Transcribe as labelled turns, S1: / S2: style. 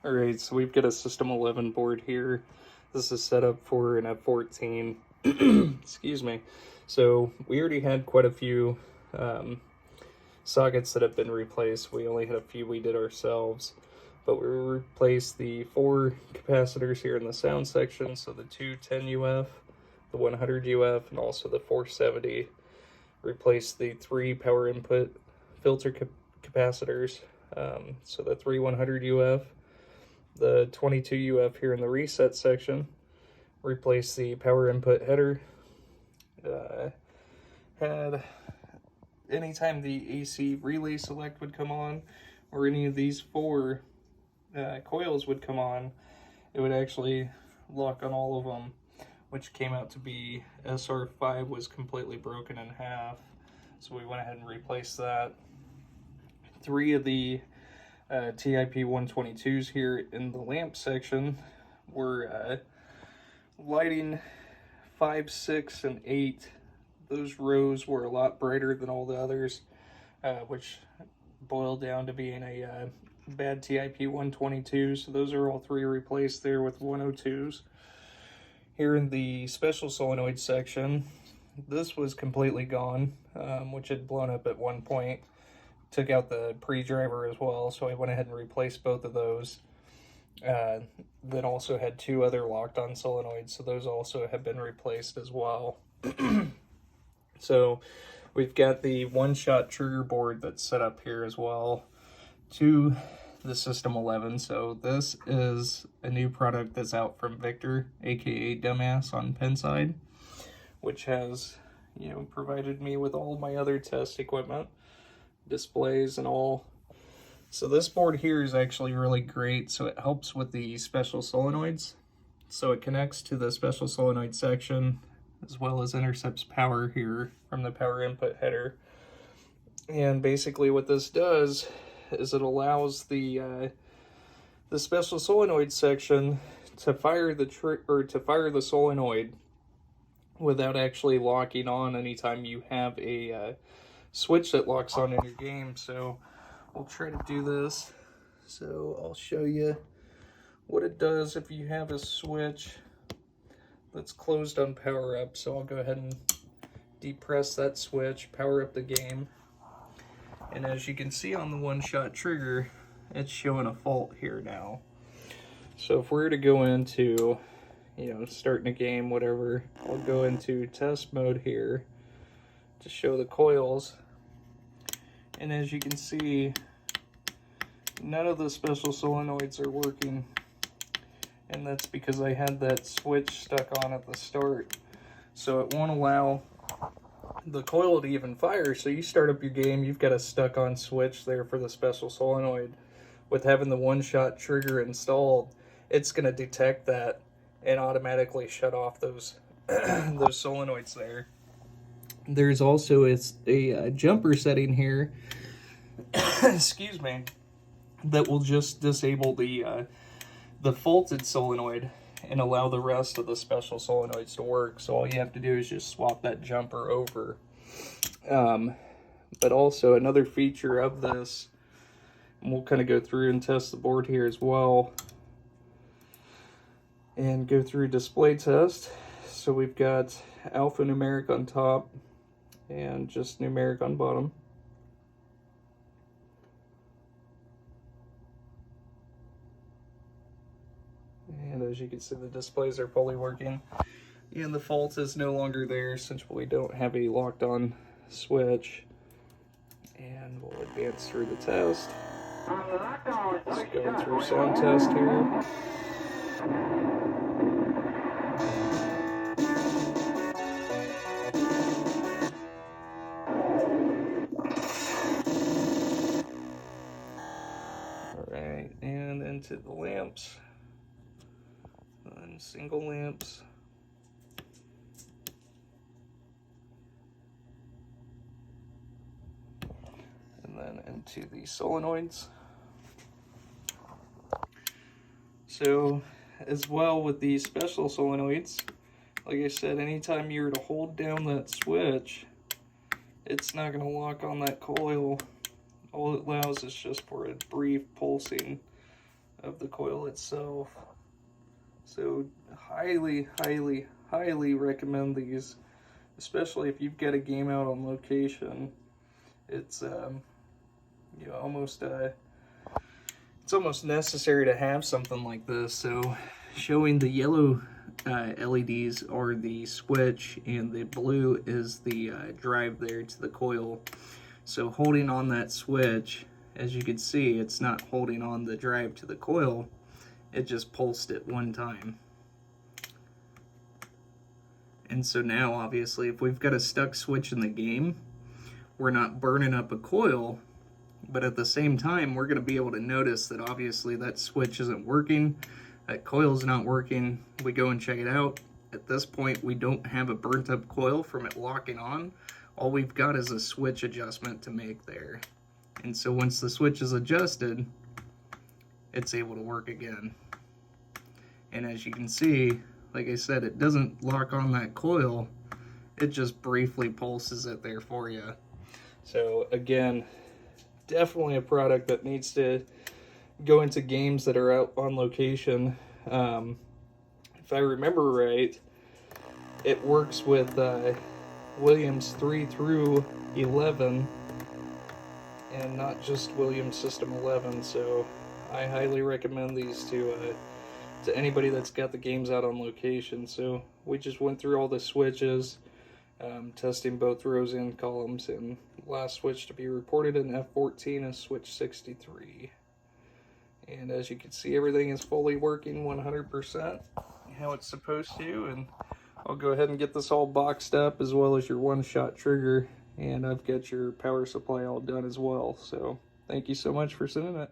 S1: Alright, so we've got a System 11 board here. This is set up for an F14. Excuse me. So we already had quite a few sockets that have been replaced. We only had a few we did ourselves. But we replaced the 4 capacitors here in the sound section. So the 210 UF, the 100 UF, and also the 470. Replaced the 3 power input filter capacitors. So the 3 100 UF, the 22 UF here in the reset section. Replace the power input header. Had anytime the AC relay select would come on, or any of these 4 coils would come on, it would actually lock on all of them, which came out to be SR5 was completely broken in half. So we went ahead and replaced that. 3 of the TIP 122s here in the lamp section were lighting 5, 6, and 8. Those rows were a lot brighter than all the others, which boiled down to being a bad TIP 122. So those are all 3 replaced there with 102s. Here in the special solenoid section, this was completely gone, which had blown up at one point. Took out the pre-driver as well, so I went ahead and replaced both of those. Then also had 2 other locked-on solenoids, so those also have been replaced as well. So we've got the one-shot trigger board that's set up here as well to the System 11. So this is a new product that's out from Victor, aka Dumbass on Pinside, which has, provided me with all my other test equipment, displays and all. So this board here is actually really great. So it helps with the special solenoids. So it connects to the special solenoid section as well as intercepts power here from the power input header. And basically what this does is it allows the special solenoid section to fire the solenoid without actually locking on anytime you have a switch that locks on in your game. So we'll try to do this. So I'll show you what it does if you have a switch that's closed on power up. So I'll go ahead and depress that switch, power up the game. And as you can see on the one-shot trigger, it's showing a fault here now. So if we're to go into, starting a game, whatever, I'll go into test mode here to show the coils. And as you can see, none of the special solenoids are working. And that's because I had that switch stuck on at the start. So it won't allow the coil to even fire. So you start up your game, you've got a stuck on switch there for the special solenoid. With having the one-shot trigger installed, it's going to detect that and automatically shut off those those solenoids there. There's also a jumper setting here, excuse me, that will just disable the faulted solenoid and allow the rest of the special solenoids to work. So all you have to do is just swap that jumper over. But also another feature of this, and we'll kind of go through and test the board here as well and go through display test. So we've got alphanumeric on top and just numeric on bottom. And as you can see, the displays are fully working. And the fault is no longer there since we don't have a locked on switch. And we'll advance through the test. Just going through sound test here. Alright, and into the lamps. And single lamps. And then into the solenoids. So, as well with these special solenoids, like I said, anytime you were to hold down that switch, it's not going to lock on that coil. All it allows is just for a brief pulsing of the coil itself. So highly, highly, highly recommend these, especially if you've got a game out on location. It's you know, almost it's almost necessary to have something like this. So showing the yellow LEDs are the switch, and the blue is the drive there to the coil. So holding on that switch, as you can see, it's not holding on the drive to the coil, it just pulsed it one time. And so now, obviously, if we've got a stuck switch in the game, we're not burning up a coil, but at the same time, we're going to be able to notice that obviously that switch isn't working, that coil's not working. We go and check it out. At this point, we don't have a burnt up coil from it locking on. All we've got is a switch adjustment to make there. And so once the switch is adjusted, it's able to work again. And as you can see, like I said, it doesn't lock on that coil, it just briefly pulses it there for you. So again, definitely a product that needs to go into games that are out on location. If I remember right, it works with Williams 3 through 11 and not just Williams System 11, so I highly recommend these to anybody that's got the games out on location. So we just went through all the switches, testing both rows and columns, and last switch to be reported in F14 is switch 63. And as you can see, everything is fully working 100% how it's supposed to, and I'll go ahead and get this all boxed up, as well as your one-shot trigger, and I've got your power supply all done as well. So thank you so much for sending it.